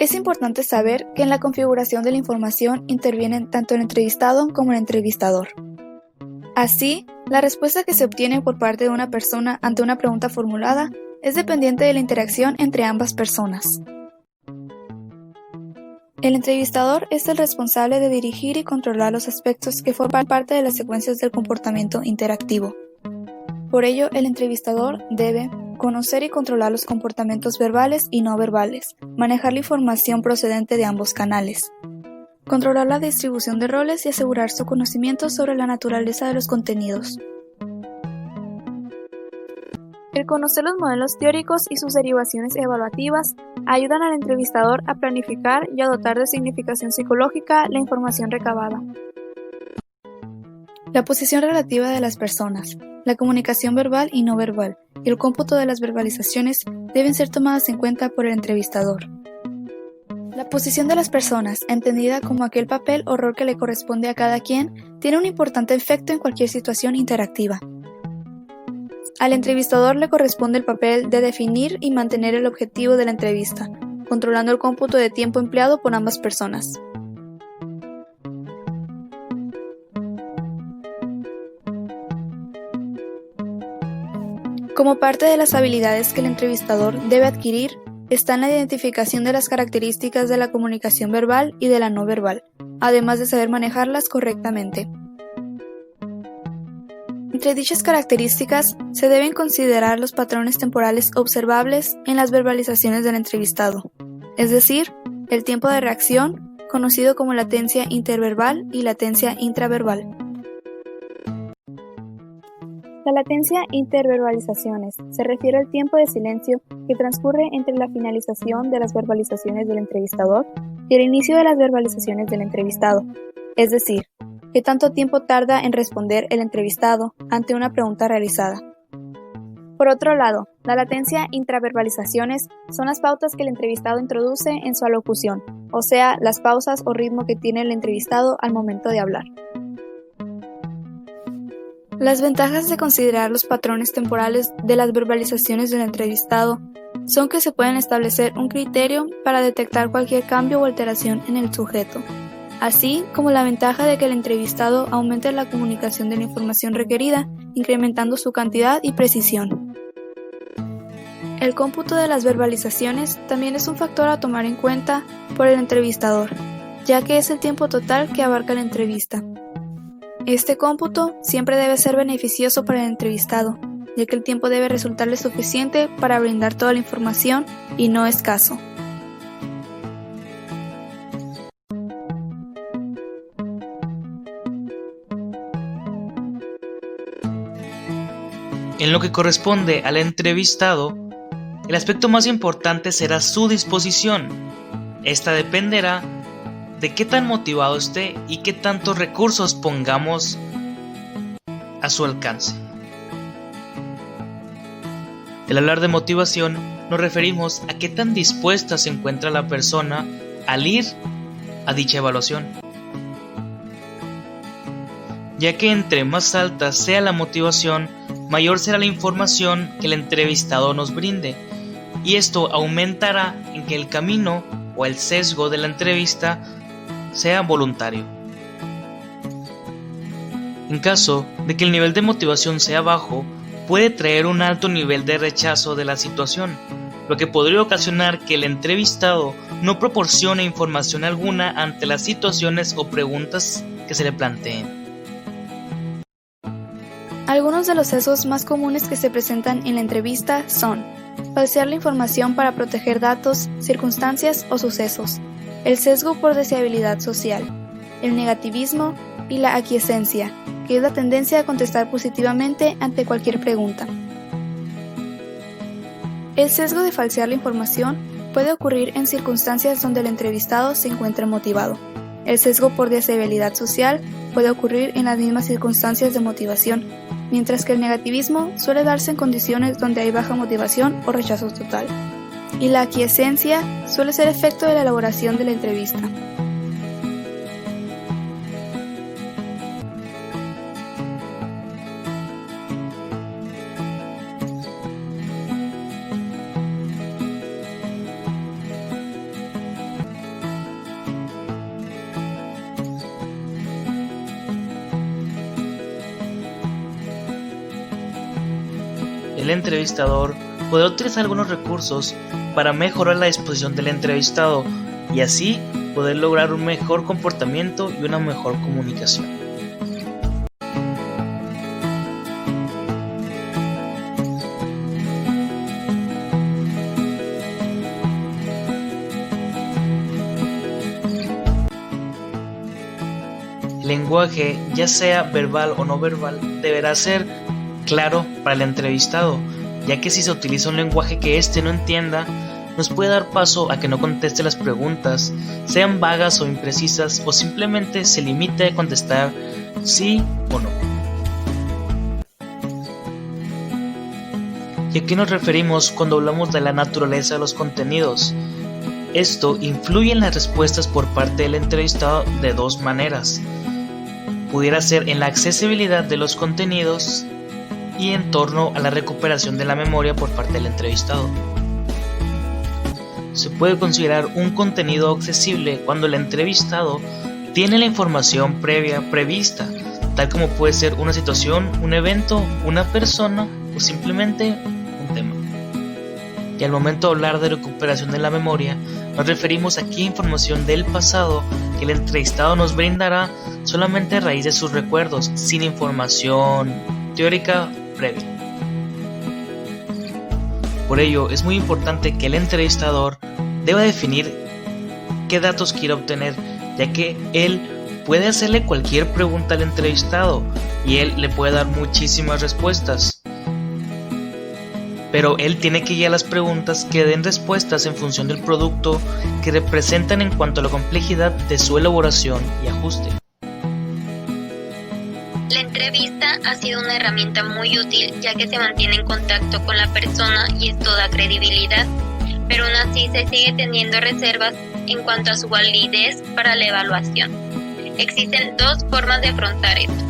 Es importante saber que en la configuración de la información intervienen tanto el entrevistado como el entrevistador. Así, la respuesta que se obtiene por parte de una persona ante una pregunta formulada es dependiente de la interacción entre ambas personas. El entrevistador es el responsable de dirigir y controlar los aspectos que forman parte de las secuencias del comportamiento interactivo. Por ello, el entrevistador debe conocer y controlar los comportamientos verbales y no verbales, manejar la información procedente de ambos canales, controlar la distribución de roles y asegurar su conocimiento sobre la naturaleza de los contenidos. El conocer los modelos teóricos y sus derivaciones evaluativas ayudan al entrevistador a planificar y a dotar de significación psicológica la información recabada. La posición relativa de las personas, la comunicación verbal y no verbal, y el cómputo de las verbalizaciones deben ser tomadas en cuenta por el entrevistador. La posición de las personas, entendida como aquel papel o rol que le corresponde a cada quien, tiene un importante efecto en cualquier situación interactiva. Al entrevistador le corresponde el papel de definir y mantener el objetivo de la entrevista, controlando el cómputo de tiempo empleado por ambas personas. Como parte de las habilidades que el entrevistador debe adquirir, está en la identificación de las características de la comunicación verbal y de la no verbal, además de saber manejarlas correctamente. Entre dichas características, se deben considerar los patrones temporales observables en las verbalizaciones del entrevistado, es decir, el tiempo de reacción, conocido como latencia interverbal y latencia intraverbal. La latencia interverbalizaciones se refiere al tiempo de silencio que transcurre entre la finalización de las verbalizaciones del entrevistador y el inicio de las verbalizaciones del entrevistado, es decir, qué tanto tiempo tarda en responder el entrevistado ante una pregunta realizada. Por otro lado, la latencia intraverbalizaciones son las pautas que el entrevistado introduce en su alocución, o sea, las pausas o ritmo que tiene el entrevistado al momento de hablar. Las ventajas de considerar los patrones temporales de las verbalizaciones del entrevistado son que se pueden establecer un criterio para detectar cualquier cambio o alteración en el sujeto, así como la ventaja de que el entrevistado aumente la comunicación de la información requerida, incrementando su cantidad y precisión. El cómputo de las verbalizaciones también es un factor a tomar en cuenta por el entrevistador, ya que es el tiempo total que abarca la entrevista. Este cómputo siempre debe ser beneficioso para el entrevistado, ya que el tiempo debe resultarle suficiente para brindar toda la información y no escaso. En lo que corresponde al entrevistado, el aspecto más importante será su disposición. Esta dependerá de qué tan motivado esté y qué tantos recursos pongamos a su alcance. Al hablar de motivación, nos referimos a qué tan dispuesta se encuentra la persona al ir a dicha evaluación, ya que entre más alta sea la motivación, mayor será la información que el entrevistado nos brinde, y esto aumentará en que el camino o el sesgo de la entrevista sea voluntario. En caso de que el nivel de motivación sea bajo, puede traer un alto nivel de rechazo de la situación, lo que podría ocasionar que el entrevistado no proporcione información alguna ante las situaciones o preguntas que se le planteen. Algunos de los sesgos más comunes que se presentan en la entrevista son falsear la información para proteger datos, circunstancias o sucesos, el sesgo por deseabilidad social, el negativismo y la aquiescencia, que es la tendencia a contestar positivamente ante cualquier pregunta. El sesgo de falsear la información puede ocurrir en circunstancias donde el entrevistado se encuentre motivado. El sesgo por deseabilidad social puede ocurrir en las mismas circunstancias de motivación, mientras que el negativismo suele darse en condiciones donde hay baja motivación o rechazo total. Y la aquiescencia suele ser efecto de la elaboración de la entrevista. el entrevistador podrá utilizar algunos recursos para mejorar la disposición del entrevistado y así poder lograr un mejor comportamiento y una mejor comunicación. El lenguaje, ya sea verbal o no verbal, deberá ser claro para el entrevistado, ya que si se utiliza un lenguaje que éste no entienda, nos puede dar paso a que no conteste las preguntas, sean vagas o imprecisas, o simplemente se limite a contestar sí o no. ¿Y a qué nos referimos cuando hablamos de la naturaleza de los contenidos? Esto influye en las respuestas por parte del entrevistado de dos maneras. Pudiera ser en la accesibilidad de los contenidos y en torno a la recuperación de la memoria por parte del entrevistado. Se puede considerar un contenido accesible cuando el entrevistado tiene la información previa prevista, tal como puede ser una situación, un evento, una persona o simplemente un tema. Y al momento de hablar de recuperación de la memoria, nos referimos aquí a información del pasado que el entrevistado nos brindará solamente a raíz de sus recuerdos, sin información teórica previa. Por ello, es muy importante que el entrevistador deba definir qué datos quiere obtener, ya que él puede hacerle cualquier pregunta al entrevistado y él le puede dar muchísimas respuestas. Pero él tiene que guiar las preguntas que den respuestas en función del producto que representan en cuanto a la complejidad de su elaboración y ajuste. La entrevista ha sido una herramienta muy útil ya que se mantiene en contacto con la persona y esto da credibilidad, pero aún así se sigue teniendo reservas en cuanto a su validez para la evaluación. Existen dos formas de afrontar esto.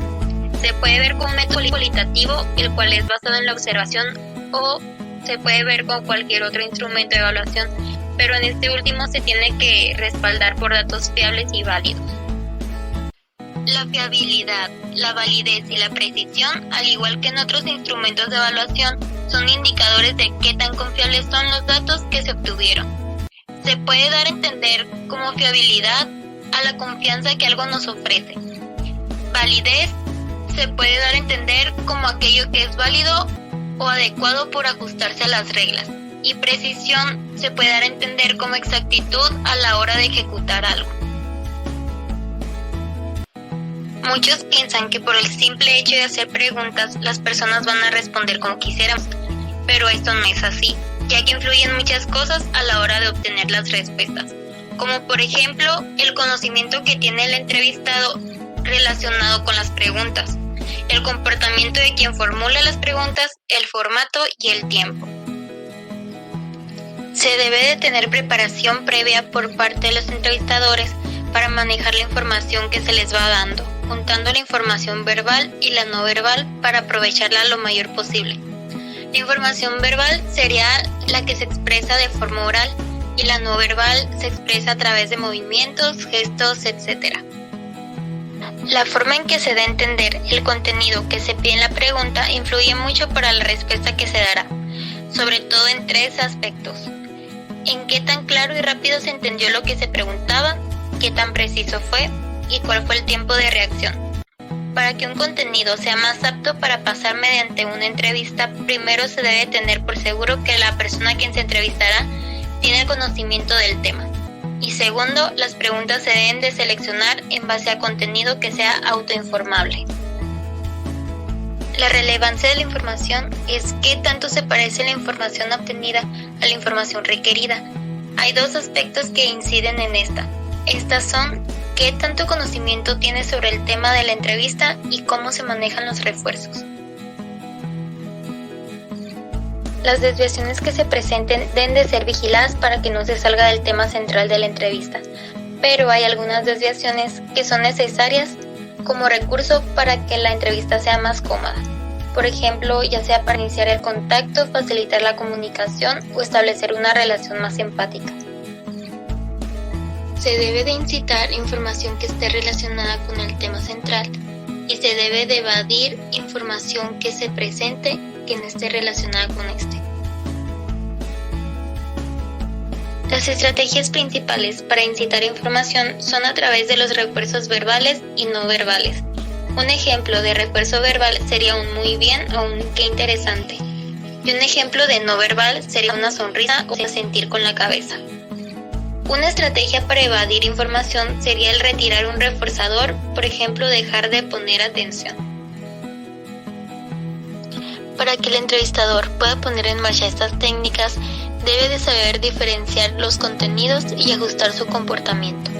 Se puede ver con un método cualitativo, el cual es basado en la observación, o se puede ver con cualquier otro instrumento de evaluación, pero en este último se tiene que respaldar por datos fiables y válidos. La fiabilidad, la validez y la precisión, al igual que en otros instrumentos de evaluación, son indicadores de qué tan confiables son los datos que se obtuvieron. Se puede dar a entender como fiabilidad a la confianza que algo nos ofrece. Validez se puede dar a entender como aquello que es válido o adecuado por ajustarse a las reglas. Y precisión se puede dar a entender como exactitud a la hora de ejecutar algo. Muchos piensan que por el simple hecho de hacer preguntas, las personas van a responder como quisiéramos, pero esto no es así, ya que influyen muchas cosas a la hora de obtener las respuestas, como por ejemplo, el conocimiento que tiene el entrevistado relacionado con las preguntas, el comportamiento de quien formula las preguntas, el formato y el tiempo. Se debe de tener preparación previa por parte de los entrevistadores para manejar la información que se les va dando, juntando la información verbal y la no verbal para aprovecharla lo mayor posible. La información verbal sería la que se expresa de forma oral y la no verbal se expresa a través de movimientos, gestos, etc. La forma en que se da a entender el contenido que se pide en la pregunta influye mucho para la respuesta que se dará, sobre todo en tres aspectos: en qué tan claro y rápido se entendió lo que se preguntaba, qué tan preciso fue y cuál fue el tiempo de reacción. Para que un contenido sea más apto para pasar mediante una entrevista, primero se debe tener por seguro que la persona a quien se entrevistará tiene conocimiento del tema. Y segundo, las preguntas se deben de seleccionar en base a contenido que sea autoinformable. La relevancia de la información es qué tanto se parece la información obtenida a la información requerida. Hay dos aspectos que inciden en esta. Estas son qué tanto conocimiento tiene sobre el tema de la entrevista y cómo se manejan los refuerzos. Las desviaciones que se presenten deben de ser vigiladas para que no se salga del tema central de la entrevista, pero hay algunas desviaciones que son necesarias como recurso para que la entrevista sea más cómoda. Por ejemplo, ya sea para iniciar el contacto, facilitar la comunicación o establecer una relación más empática. Se debe de incitar información que esté relacionada con el tema central y se debe de evadir información que se presente que no esté relacionada con este. Las estrategias principales para incitar información son a través de los refuerzos verbales y no verbales. Un ejemplo de refuerzo verbal sería un muy bien o un qué interesante. Y un ejemplo de no verbal sería una sonrisa o asentir con la cabeza. Una estrategia para evadir información sería el retirar un reforzador, por ejemplo, dejar de poner atención. Para que el entrevistador pueda poner en marcha estas técnicas, debe de saber diferenciar los contenidos y ajustar su comportamiento.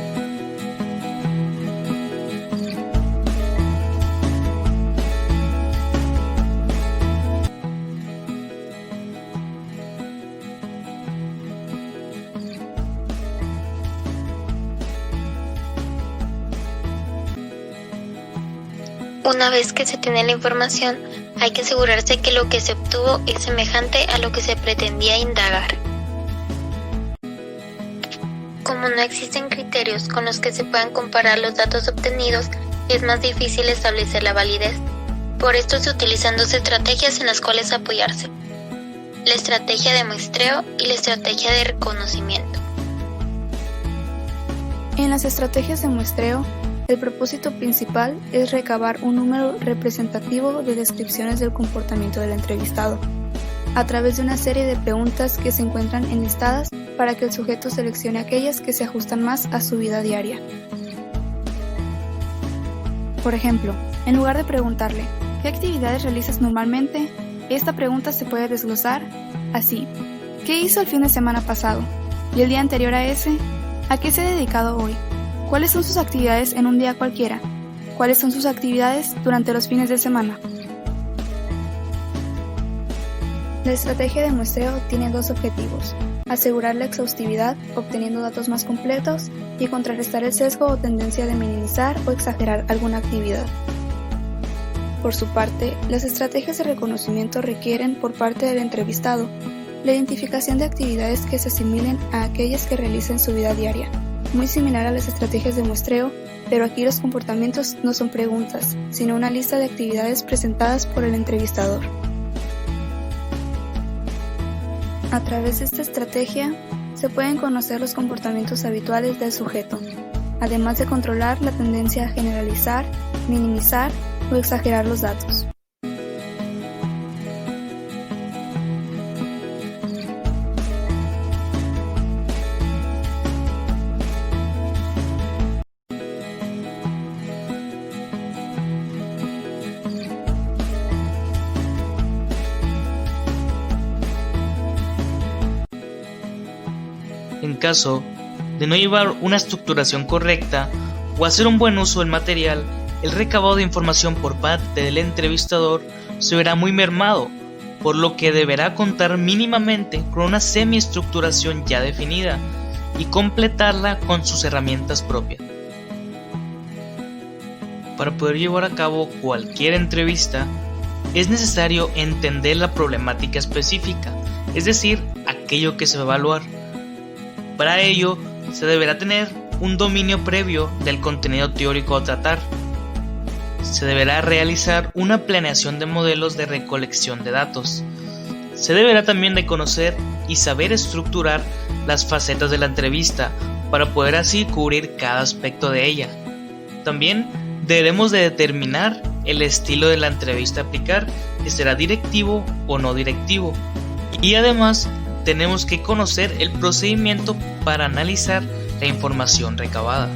Una vez que se tiene la información, hay que asegurarse que lo que se obtuvo es semejante a lo que se pretendía indagar. Como no existen criterios con los que se puedan comparar los datos obtenidos, es más difícil establecer la validez. Por esto se utilizan dos estrategias en las cuales apoyarse: la estrategia de muestreo y la estrategia de reconocimiento. En las estrategias de muestreo, el propósito principal es recabar un número representativo de descripciones del comportamiento del entrevistado, a través de una serie de preguntas que se encuentran enlistadas para que el sujeto seleccione aquellas que se ajustan más a su vida diaria. Por ejemplo, en lugar de preguntarle ¿qué actividades realizas normalmente?, esta pregunta se puede desglosar así: ¿qué hizo el fin de semana pasado? ¿Y el día anterior a ese? ¿A qué se ha dedicado hoy? ¿Cuáles son sus actividades en un día cualquiera? ¿Cuáles son sus actividades durante los fines de semana? La estrategia de muestreo tiene dos objetivos: asegurar la exhaustividad, obteniendo datos más completos, y contrarrestar el sesgo o tendencia de minimizar o exagerar alguna actividad. Por su parte, las estrategias de reconocimiento requieren, por parte del entrevistado, la identificación de actividades que se asimilen a aquellas que realiza en su vida diaria. Muy similar a las estrategias de muestreo, pero aquí los comportamientos no son preguntas, sino una lista de actividades presentadas por el entrevistador. A través de esta estrategia, se pueden conocer los comportamientos habituales del sujeto, además de controlar la tendencia a generalizar, minimizar o exagerar los datos. En caso de no llevar una estructuración correcta o hacer un buen uso del material, el recabado de información por parte del entrevistador se verá muy mermado, por lo que deberá contar mínimamente con una semiestructuración ya definida y completarla con sus herramientas propias. Para poder llevar a cabo cualquier entrevista, es necesario entender la problemática específica, es decir, aquello que se va a evaluar. Para ello, se deberá tener un dominio previo del contenido teórico a tratar. Se deberá realizar una planeación de modelos de recolección de datos. Se deberá también de conocer y saber estructurar las facetas de la entrevista para poder así cubrir cada aspecto de ella. También debemos de determinar el estilo de la entrevista a aplicar, que será directivo o no directivo. Y además tenemos que conocer el procedimiento para analizar la información recabada.